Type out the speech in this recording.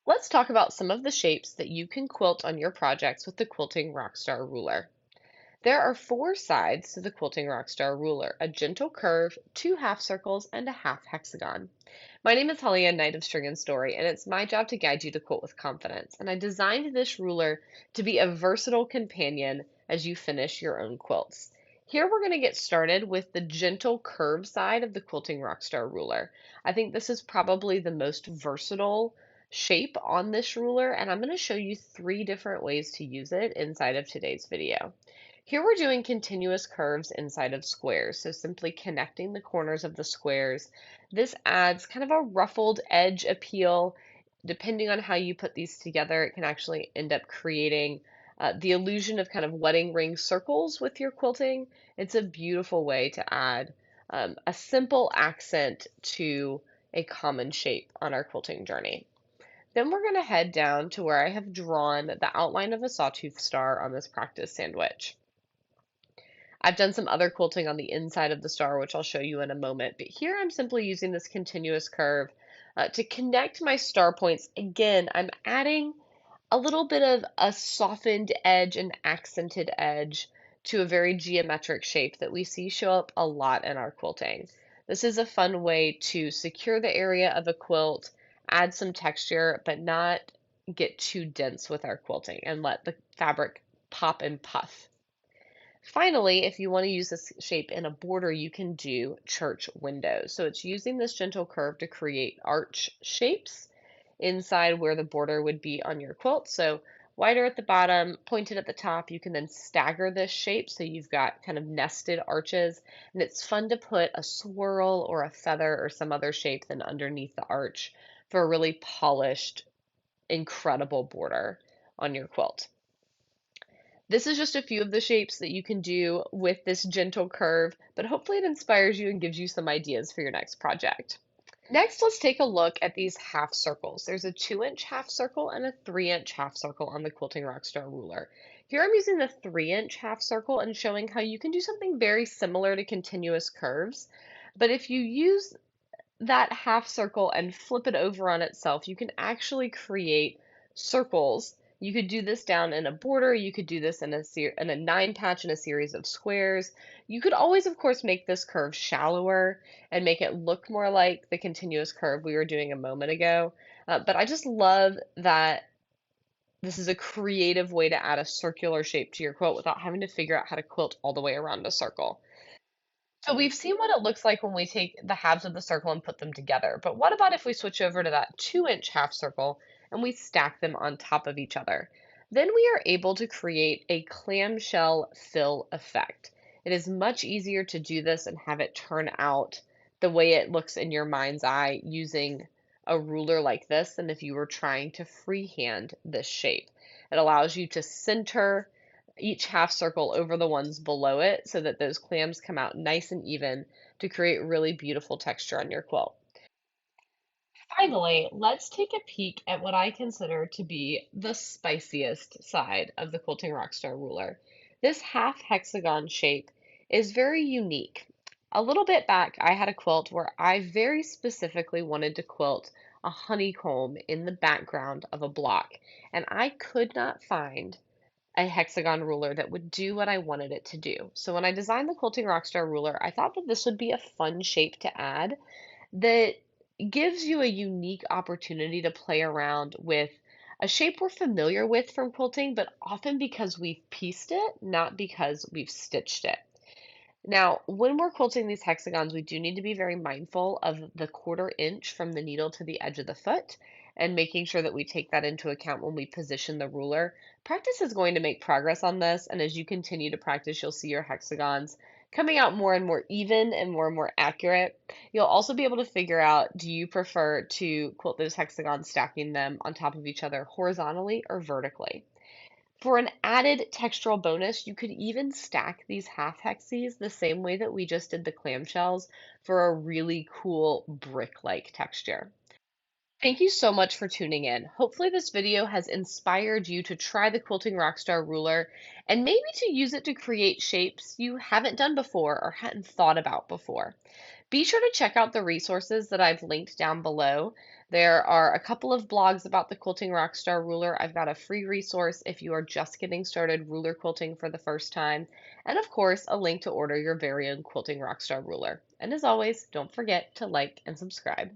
Let's talk about some of the shapes that you can quilt on your projects with the Quilting Rockstar Ruler. There are four sides to the Quilting Rockstar Ruler: a gentle curve, two half circles, and a half hexagon. My name is Holly, a Knight of String and Story, and it's my job to guide you to quilt with confidence. And I designed this ruler to be a versatile companion as you finish your own quilts. Here we're going to get started with the gentle curve side of the Quilting Rockstar Ruler. I think this is probably the most versatile shape on this ruler, and I'm going to show you three different ways to use it inside of today's video. Here we're doing continuous curves inside of squares, so simply connecting the corners of the squares. This adds kind of a ruffled edge appeal. Depending on how you put these together, it can actually end up creating the illusion of kind of wedding ring circles with your quilting. It's a beautiful way to add a simple accent to a common shape on our quilting journey. Then we're going to head down to where I have drawn the outline of a sawtooth star on this practice sandwich. I've done some other quilting on the inside of the star, which I'll show you in a moment, but here I'm simply using this continuous curve to connect my star points. Again, I'm adding a little bit of a softened edge and accented edge to a very geometric shape that we see show up a lot in our quilting. This is a fun way to secure the area of a quilt, add some texture, but not get too dense with our quilting and let the fabric pop and puff. Finally, if you want to use this shape in a border, you can do church windows. So it's using this gentle curve to create arch shapes inside where the border would be on your quilt. So wider at the bottom, pointed at the top, you can then stagger this shape so you've got kind of nested arches. And it's fun to put a swirl or a feather or some other shape then underneath the arch for a really polished, incredible border on your quilt. This is just a few of the shapes that you can do with this gentle curve, but hopefully it inspires you and gives you some ideas for your next project. Next, let's take a look at these half circles. There's a 2-inch half circle and a 3-inch half circle on the Quilting Rockstar ruler. Here I'm using the 3-inch half circle and showing how you can do something very similar to continuous curves. But if you use that half circle and flip it over on itself, you can actually create circles. You could do this down in a border, you could do this in a 9 patch in a series of squares. You could always, of course, make this curve shallower and make it look more like the continuous curve we were doing a moment ago. But I just love that this is a creative way to add a circular shape to your quilt without having to figure out how to quilt all the way around a circle. So we've seen what it looks like when we take the halves of the circle and put them together, but what about if we switch over to that 2-inch half circle and we stack them on top of each other? Then we are able to create a clamshell fill effect. It is much easier to do this and have it turn out the way it looks in your mind's eye using a ruler like this than if you were trying to freehand this shape. It allows you to center each half circle over the ones below it so that those clams come out nice and even to create really beautiful texture on your quilt. Finally, let's take a peek at what I consider to be the spiciest side of the Quilting Rockstar ruler. This half hexagon shape is very unique. A little bit back, I had a quilt where I very specifically wanted to quilt a honeycomb in the background of a block, and I could not find a hexagon ruler that would do what I wanted it to do. So when I designed the Quilting Rockstar ruler, I thought that this would be a fun shape to add that gives you a unique opportunity to play around with a shape we're familiar with from quilting, but often because we've pieced it, not because we've stitched it. Now, when we're quilting these hexagons, we do need to be very mindful of the 1/4 inch from the needle to the edge of the foot and making sure that we take that into account when we position the ruler. Practice is going to make progress on this, and as you continue to practice, you'll see your hexagons coming out more and more even and more accurate. You'll also be able to figure out, do you prefer to quilt those hexagons stacking them on top of each other horizontally or vertically? For an added textural bonus, you could even stack these half hexes the same way that we just did the clamshells for a really cool brick-like texture. Thank you so much for tuning in. Hopefully this video has inspired you to try the Quilting Rockstar ruler and maybe to use it to create shapes you haven't done before or hadn't thought about before. Be sure to check out the resources that I've linked down below. There are a couple of blogs about the Quilting Rockstar Ruler. I've got a free resource if you are just getting started ruler quilting for the first time, and of course, a link to order your very own Quilting Rockstar Ruler. And as always, don't forget to like and subscribe.